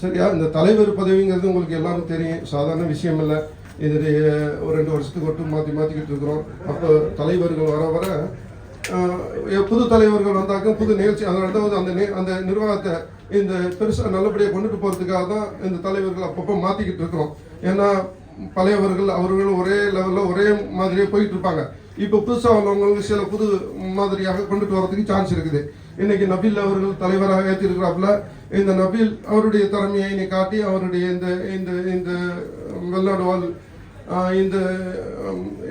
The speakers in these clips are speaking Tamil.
சரியா? இந்த தலைவர் பதவிங்கிறது உங்களுக்கு எல்லாரும் தெரியும், சாதாரண விஷயம் இல்லை. இது ஒரு 2 வருஷத்துக்கு மட்டும் மாற்றிக்கிட்டு இருக்கிறோம். அப்போ தலைவர்கள் வர வர புது தலைவர்கள் வந்தாக்க புது நிகழ்ச்சி, அதாவது அந்த நிர்வாகத்தை இந்த பெருசாக நல்லபடியாக கொண்டுட்டு போகிறதுக்காக தான் இந்த தலைவர்கள் அப்பப்போ மாற்றிக்கிட்டு இருக்கிறோம். ஏன்னா பழையவர்கள் அவர்கள் ஒரே லெவலில் ஒரே மாதிரியே போயிட்டு இருப்பாங்க. இப்போ புதுசாக உள்ளவங்களுக்கு சில புது மாதிரியாக கொண்டுட்டு வரதுக்கு சான்ஸ் இருக்குது. இன்னைக்கு நபீல் அவர்கள் தலைவராக ஏற்றிருக்கிறாப்புல. இந்த நபீல் அவருடைய திறமையை காட்டி அவருடைய இந்த இந்த இந்த வெளிநாடு வாழ் இந்த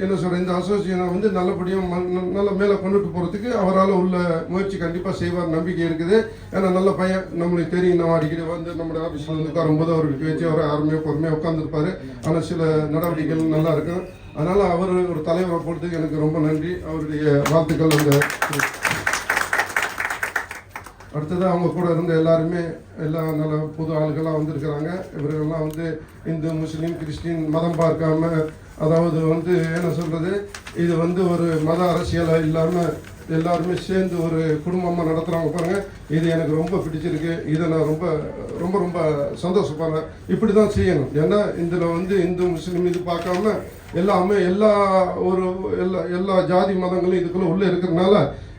என்ன சொல்ற இந்த அசோசியேஷனை வந்து நல்லபடியாக நல்ல மேலே கொண்டுட்டு போகிறதுக்கு அவரால் உள்ள முயற்சி கண்டிப்பாக செய்வார், நம்பிக்கை இருக்குது. ஏன்னா நல்ல பையன், நம்மளுக்கு தெரியும். நம்ம அடிக்கடி வந்து நம்மளுடைய ஆஃபீஸில் வந்து உட்காரும்போது அவருக்கு பேச்சு அவர் அருமையாக பொறுமையாக உட்காந்துருப்பாரு. ஆனால் சில நடவடிக்கைகள் நல்லா இருக்கும். அதனால் அவர் ஒரு தலைவரை போகிறதுக்கு எனக்கு ரொம்ப நன்றி, அவருடைய வாழ்த்துக்கள். அந்த அடுத்தது அவங்க கூட இருந்த எல்லாருமே எல்லாம் நல்ல புது ஆளுகளாக வந்திருக்கிறாங்க. இவர்கள்லாம் வந்து இந்து முஸ்லீம் கிறிஸ்டின் மதம் பார்க்காம, அதாவது வந்து என்ன சொல்கிறது, இது வந்து ஒரு மத அரசியலாக இல்லாமல் எல்லாருமே சேர்ந்து ஒரு குடும்பமாக நடத்துகிறாங்க பாருங்கள். இது எனக்கு ரொம்ப பிடிச்சிருக்கு. இதை நான் ரொம்ப ரொம்ப ரொம்ப சந்தோஷப்படுறேன். இப்படி தான் செய்யணும். ஏன்னா இதில் வந்து இந்து முஸ்லீம் இது பார்க்காம எல்லாமே எல்லா ஜாதி மதங்களும் இதுக்குள்ளே உள்ளே இருக்கிறதுனால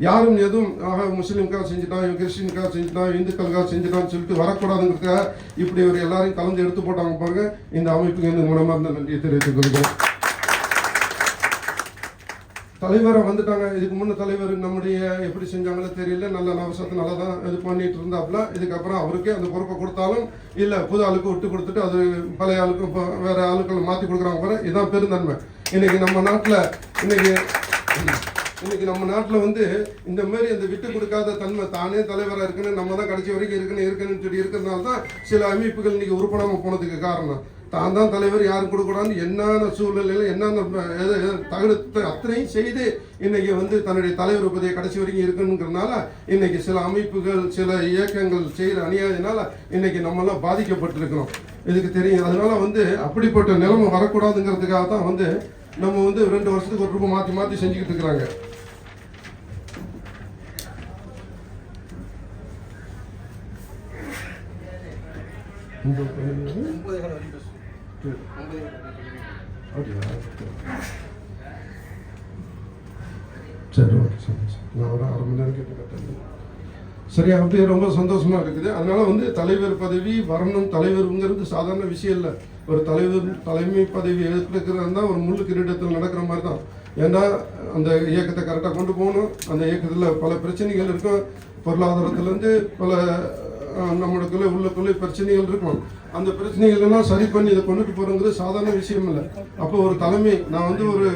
யாரும் எதுவும் முஸ்லீம்காக செஞ்சுட்டான், இவன் கிறிஸ்டின்காக செஞ்சுட்டான், இந்துக்களுக்காக செஞ்சுட்டான்னு சொல்லிட்டு வரக்கூடாதுங்கிறதுக்காக இப்படி ஒரு எல்லாரையும் கலந்து எடுத்து போட்டாங்க பாருங்க. இந்த அமைப்புக்கு வந்து மனமார்ந்த நன்றியை தெரிவித்துக் கொள்கிறேன். தலைவரை வந்துட்டாங்க. இதுக்கு முன்ன தலைவர் நம்முடைய எப்படி செஞ்சாங்களோ தெரியல, நல்ல நவசத்தை நல்லா தான் இது பண்ணிட்டு இருந்தாப்புல. இதுக்கப்புறம் அவருக்கே அந்த பொறுப்பை கொடுத்தாலும் இல்லை, புது ஆளுக்கு விட்டு கொடுத்துட்டு அது பழைய ஆளுக்கும் வேற ஆளுக்களை மாற்றி கொடுக்குறாங்க பாரு. இதுதான் பெருந்தன்மை. இன்னைக்கு நம்ம நாட்டில் வந்து இந்த மாதிரி அந்த விட்டு கொடுக்காத தன்மை, தானே தலைவராக இருக்குன்னு, நம்ம தான் கடைசி வரைக்கும் இருக்குன்னு சொல்லி இருக்கிறதுனால தான் சில அமைப்புகள் இன்னைக்கு உருப்படாமல் போனதுக்கு காரணம். தான் தான் தலைவர் யாரும் கொடுக்கூடாதுன்னு என்னென்ன சூழ்நிலையில் என்னென்ன தகுதி அத்தனையும் செய்து இன்னைக்கு வந்து தன்னுடைய தலைவர் பதவியை கடைசி வரைக்கும் இருக்குங்கிறதுனால இன்னைக்கு சில அமைப்புகள் சில இயக்கங்கள் செய்கிற அநியாயத்தினால இன்னைக்கு நம்மளாம் பாதிக்கப்பட்டிருக்கிறோம். இதுக்கு தெரியும். அதனால வந்து அப்படிப்பட்ட நிலைமை வரக்கூடாதுங்கிறதுக்காக தான் வந்து நம்ம வந்து 2 வருஷத்துக்கு ஒரு ரூபாய் மாற்றி செஞ்சுக்கிட்டு இருக்கிறாங்க. சரி, ஓகே, நான் ஒரு 1/2 மணி நேரம் கேட்டு சரியா? அப்படியே ரொம்ப சந்தோஷமா இருக்குது. அதனால வந்து தலைவர் பதவி வரணும். தலைவருங்கிறது சாதாரண விஷயம் இல்லை. ஒரு தலைமை பதவி எடுத்துக்கிறது தான் ஒரு முள்ளு கிரீடத்தில் நடக்கிற மாதிரி தான். ஏன்னா அந்த இயக்கத்தை கரெக்டாக கொண்டு போகணும். அந்த இயக்கத்தில் பல பிரச்சனைகள் இருக்கும். பொருளாதாரத்திலேருந்து பல உள்ளுக்குள்ளே பிரச்சனைகள் இருக்கும். அந்த பிரச்சனைகள் எல்லாம் சரி பண்ணி இதை கொண்டுட்டு போறோங்கிறது சாதாரண விஷயம் இல்லை. அப்போ ஒரு தலைமை, நான் வந்து ஒரு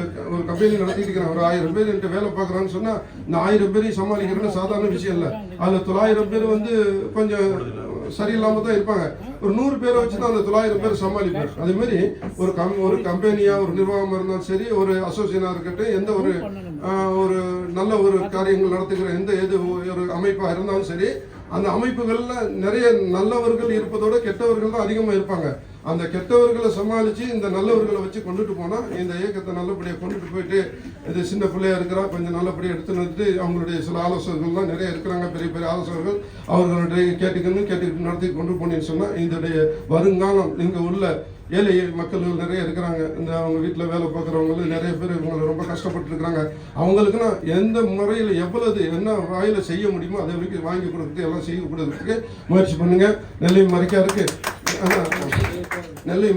கம்பெனி நடத்திட்டு இருக்கிறேன். ஒரு 1000 பேர் என்கிட்ட வேலை பார்க்குறான்னு சொன்னால் இந்த 1000 பேரையும் சமாளிக்கிறேன்னு சாதாரண விஷயம் இல்லை. அதில் 900 பேர் வந்து கொஞ்சம் சரியில்லாமல் தான் இருப்பாங்க. ஒரு 100 பேரை வச்சு தான் அந்த 900 பேர் சமாளிப்பார். அதே மாதிரி ஒரு கம்பெனியா ஒரு நிர்வாகமாக இருந்தாலும் சரி, ஒரு அசோசியேஷனாக இருக்கட்டும், எந்த ஒரு நல்ல ஒரு காரியங்கள் நடத்துகிற எந்த ஒரு அமைப்பாக இருந்தாலும் சரி, அந்த அமைப்புகளில் நிறைய நல்லவர்கள் இருப்பதோட கெட்டவர்கள் தான் அதிகமாக இருப்பாங்க. அந்த கெட்டவர்களை சமாளித்து இந்த நல்லவர்களை வச்சு கொண்டுட்டு போனால் இந்த இயக்கத்தை நல்லபடியாக கொண்டுட்டு போயிட்டு, இது சின்ன பிள்ளையா இருக்கிறா கொஞ்சம் நல்லபடியாக எடுத்து வந்துட்டு அவங்களுடைய சில ஆலோசகர்கள்லாம் நிறைய இருக்கிறாங்க, பெரிய பெரிய ஆலோசகர்கள். அவர்களுடைய கேட்டுக்கிட்டு நடத்தி கொண்டு போனேன்னு சொன்னால் இதனுடைய வருங்காலம் இங்கே உள்ள ஏழை மக்கள் நிறைய இருக்கிறாங்க. இந்த அவங்க வீட்டில் வேலை பார்க்குறவங்களும் நிறைய பேர் இவங்களை ரொம்ப கஷ்டப்பட்டு இருக்கிறாங்க. அவங்களுக்குன்னா எந்த முறையில் எவ்வளவு என்ன வாயில் செய்ய முடியுமோ அதை வரைக்கும் வாங்கி கொடுக்குறது எல்லாம் செய்ய கொடுக்கறதுக்கு முயற்சி பண்ணுங்க. நெல்லை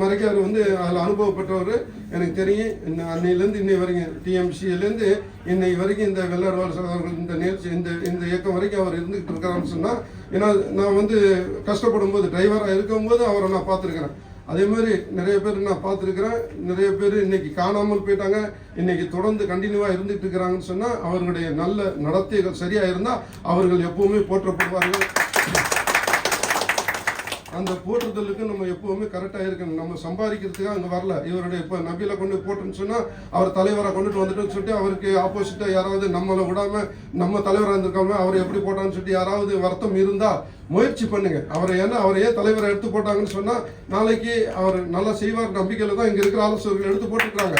மறைக்காரு வந்து அதில் அனுபவப்பட்டவர் எனக்கு தெரியும். அன்னையிலேருந்து இன்னை வரைக்கும் டிஎம்சியிலேருந்து இன்னை வரைக்கும் இந்த வெள்ளாடு வாழ் இந்த நிகழ்ச்சி இந்த இயக்கம் வரைக்கும் அவர் இருந்துகிட்டு இருக்கிறான்னு சொன்னால், ஏன்னா நான் வந்து கஷ்டப்படும் போது டிரைவராக இருக்கும்போது அவரை நான் பார்த்துருக்கிறேன். அதே மாதிரி நிறைய பேர் நான் பார்த்துருக்கிறேன். நிறைய பேர் இன்னைக்கு காணாமல் போயிட்டாங்க. இன்னைக்கு தொடர்ந்து கண்டினியூவாக இருந்துகிட்டு இருக்கிறாங்கன்னு சொன்னால் அவர்களுடைய நல்ல நடத்தைகள் சரியாக இருந்தால் அவர்கள் எப்பவுமே போற்றப்படுவார்கள். அந்த போற்றுதலுக்கு நம்ம எப்பவுமே கரெக்டாக இருக்கணும். நம்ம சம்பாதிக்கிறதுக்காக அங்கே வரல. இவருடைய இப்போ நபியில கொண்டு போட்டுன்னு சொன்னால் அவர் தலைவராக கொண்டுட்டு வந்துட்டுன்னு சொல்லிட்டு அவருக்கு ஆப்போசிட்டாக யாராவது நம்மளை விடாம நம்ம தலைவராக இருந்திருக்காம அவர் எப்படி போட்டான்னு சொல்லிட்டு யாராவது வருத்தம் இருந்தால் முயற்சி பண்ணுங்க. அவரை ஏன் தலைவரை எடுத்து போட்டாங்கன்னு சொன்னால் நாளைக்கு அவர் நல்லா செய்வார் நம்பிக்கையில் தான் இங்கே இருக்கிற ஆலோசகர்கள் எடுத்து போட்டுருக்காங்க.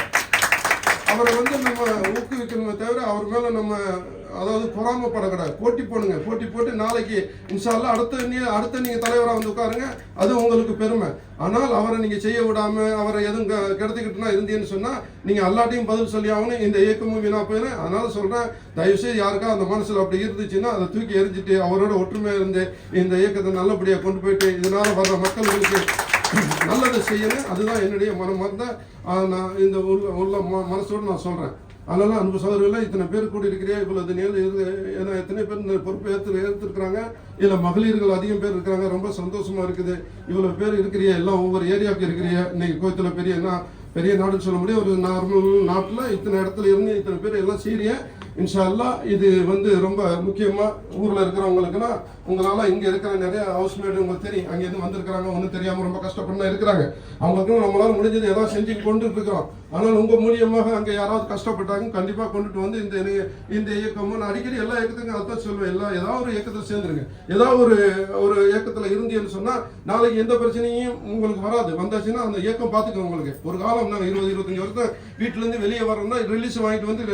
அவரை வந்து நம்ம ஊக்குவிக்கணுமே தவிர அவர் மேலே நம்ம அதாவது பொறாமப்படக்கூடாது. போட்டி போடுங்க. போட்டி போட்டு நாளைக்கு இன்ஷா அல்லாஹ் அடுத்த நீங்கள் தலைவராக வந்து உட்காருங்க. அது உங்களுக்கு பெருமை. ஆனால் அவரை நீங்கள் செய்ய விடாமல் அவரை எதுவும் கெடுத்துக்கிட்டுனா இருந்தீங்கன்னு சொன்னால் நீங்கள் எல்லாட்டையும் பதில் சொல்லி ஆகணும். இந்த இயக்கமும் வீணாக போயிடும். அதனால சொல்கிறேன், தயவுசெய்து யாருக்கா அந்த மனசில் அப்படி இருந்துச்சுன்னா அதை தூக்கி எரிஞ்சிட்டு அவரோட ஒற்றுமையாக இருந்து இந்த இயக்கத்தை நல்லபடியாக கொண்டு போயிட்டு இதனால் வர்ற மக்களுக்கு நல்லதை செய்யணும். அதுதான் என்னுடைய மனமார்ந்த நான் இந்த உள்ள மனசோடு நான் சொல்கிறேன். அதனால அன்பு சகோதரர்கள், இத்தனை பேர் கூட இருக்கிறியா, இவ்வளவு ஏன்னா எத்தனை பேர் இந்த பொறுப்பை ஏற்றுருக்குறாங்க. இதில் மகளிர்கள் அதிகம் பேர் இருக்கிறாங்க. ரொம்ப சந்தோஷமா இருக்குது. இவ்வளவு பேர் இருக்கிறியா, எல்லாம் ஒவ்வொரு ஏரியாவுக்கு இருக்கிறியா. இன்னைக்கு கோயத்தில் பெரிய நாடுன்னு சொல்ல முடியும். ஒரு நார்மல் நாட்டில் இத்தனை இடத்துல இருந்து இத்தனை பேர் எல்லாம் சீரிய இன்ஷா அல்லாஹ். இது ரொம்ப முக்கியமாக ஊரில் இருக்கிறவங்களுக்குன்னா, உங்களால் இங்கே இருக்கிற நிறைய ஹவுஸ்மேட் உங்களுக்கு தெரியும். அங்கேருந்து வந்திருக்கிறாங்க, ஒன்றும் தெரியாமல் ரொம்ப கஷ்டப்பட்டு இருக்கிறாங்க. அவங்களுக்கும் நம்மளால் முடிஞ்சது ஏதாவது செஞ்சு கொண்டு இருக்கிறோம். ஆனால் உங்கள் மூலியமாக அங்கே யாராவது கஷ்டப்பட்டாங்க, கண்டிப்பாக கொண்டுட்டு வந்து இந்த இயக்கமும் நான் அடிக்கடி எல்லா இயக்கத்துக்கும் அதான் சொல்லுவேன். ஏதாவது ஒரு இயக்கத்தில் சேர்ந்துருங்க. ஏதாவது ஒரு இயக்கத்தில் இருந்தீங்கன்னு சொன்னால் நாளைக்கு எந்த பிரச்சனையும் உங்களுக்கு வராது. வந்தாச்சுன்னா அந்த இயக்கம் பார்த்துக்கோங்க. உங்களுக்கு ஒரு காலம் நாங்கள் 20-25 வருஷம் வீட்டிலேருந்து வெளியே வரோம்னா ரிலீஸ் வாங்கிட்டு வந்து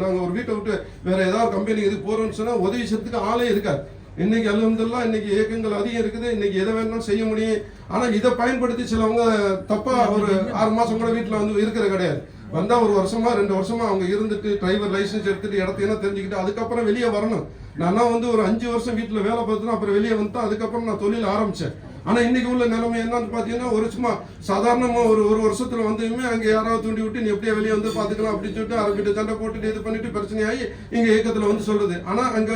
நாங்கள் ஒரு வீட்டை விட்டு வேற ஏதாவது கம்பெனி இதுக்கு போகிறோம்னு சொன்னால் உதவி செய்யறதுக்கு ஆளே இருக்காது. இன்னைக்கு அல்ஹம்துலில்லாஹ் இன்னைக்கு இயக்கங்கள் அதிகம் இருக்குது. இன்னைக்கு எதை வேணாலும் செய்ய முடியும். ஆனால் இதை பயன்படுத்தி சிலவங்க தப்பா ஒரு 6 மாசம் கூட வீட்டில் வந்து இருக்கிற கிடையாது. வந்தா 1 வருஷமா 2 வருஷமா அவங்க இருந்துட்டு டிரைவர் லைசன்ஸ் எடுத்துட்டு இடத்தையெல்லாம் தெரிஞ்சுக்கிட்டு அதுக்கப்புறம் வெளியே வரணும். நான் வந்து ஒரு 5 வருஷம் வீட்டில் வேலை பார்த்துனா அப்புறம் வெளியே வந்துட்டா அதுக்கப்புறம் நான் தொழில் ஆரம்பிச்சேன். ஆனால் இன்னைக்கு உள்ள நிலைமை என்னன்னு பார்த்தீங்கன்னா, ஒரு சும்மா சாதாரணமாக ஒரு வருஷத்துல வந்துமே அங்கே யாராவது தூண்டி விட்டு நீ எப்படியே வெளியே வந்து பார்த்துக்கலாம் அப்படின்னு சொல்லிட்டு அரபிட்டு சண்டை போட்டுட்டு இது பண்ணிட்டு பிரச்சனையாகி இங்கே இயக்கத்தில் வந்து சொல்றது. ஆனால் அங்கே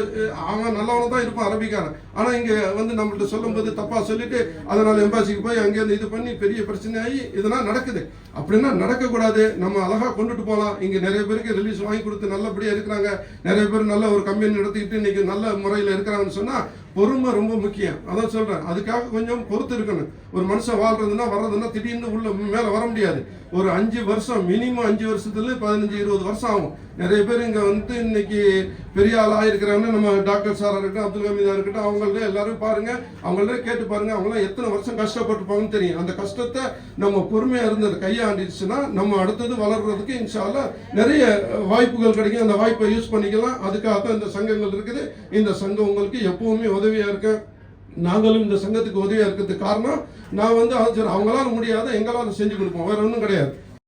அவன் நல்லவன தான் இருப்பான் அரபிக்காரன். ஆனால் இங்கே வந்து நம்மள்ட்ட சொல்லும்போது தப்பா சொல்லிட்டு அதனால எம்பாசிக்கு போய் அங்கேருந்து இது பண்ணி பெரிய பிரச்சனையாகி இதெல்லாம் நடக்குது. அப்படின்னா நடக்கக்கூடாது. நம்ம அழகா கொண்டுட்டு போகலாம். இங்கே நிறைய பேருக்கு ரிலீஸ் வாங்கி கொடுத்து நல்லபடியாக இருக்கிறாங்க. நிறைய பேர் நல்ல ஒரு கம்பெனி நடத்திக்கிட்டு இன்னைக்கு நல்ல முறையில் இருக்கிறாங்கன்னு சொன்னா பொறுமை ரொம்ப முக்கியம். அதான் சொல்றேன். அதுக்காக கொஞ்சம் பொறுத்து இருக்கணும். ஒரு மனுஷன் வாழ்றதுன்னா வர்றதுன்னா திடீர்னு உள்ள மேல வர முடியாது. ஒரு 5 வருஷம் மினிமம் 5 வருஷத்துல 15-20 வருஷம் ஆகும். நிறைய பேர் இங்க வந்து இன்னைக்கு பெரிய ஆள் ஆயிருக்கிறாங்க. நம்ம டாக்டர் சாரா இருக்கட்டும், அப்துல் ஹமீதா இருக்கட்டும், அவங்கள்ட்ட எல்லாரும் பாருங்க, அவங்கள்ட்ட கேட்டு பாருங்க. அவங்களாம் எத்தனை வருஷம் கஷ்டப்பட்டுப்பாங்கன்னு தெரியும். அந்த கஷ்டத்தை நம்ம பொறுமையா இருந்தது கையாண்டிடுச்சுன்னா நம்ம அடுத்தது வளர்றதுக்கு இன்ஷா அல்லாஹ் நிறைய வாய்ப்புகள் கிடைக்கும். அந்த வாய்ப்பை யூஸ் பண்ணிக்கலாம். அதுக்காகத்தான் இந்த சங்கங்கள் இருக்குது. இந்த சங்கம் உங்களுக்கு எப்பவுமே உதவியா இருக்கு. நாங்களும் இந்த சங்கத்துக்கு உதவியா இருக்கிறதுக்கு காரணம் நான் வந்து அவங்களால முடியாத எங்களால செஞ்சு கொடுப்போம். வேற ஒன்றும் கிடையாது.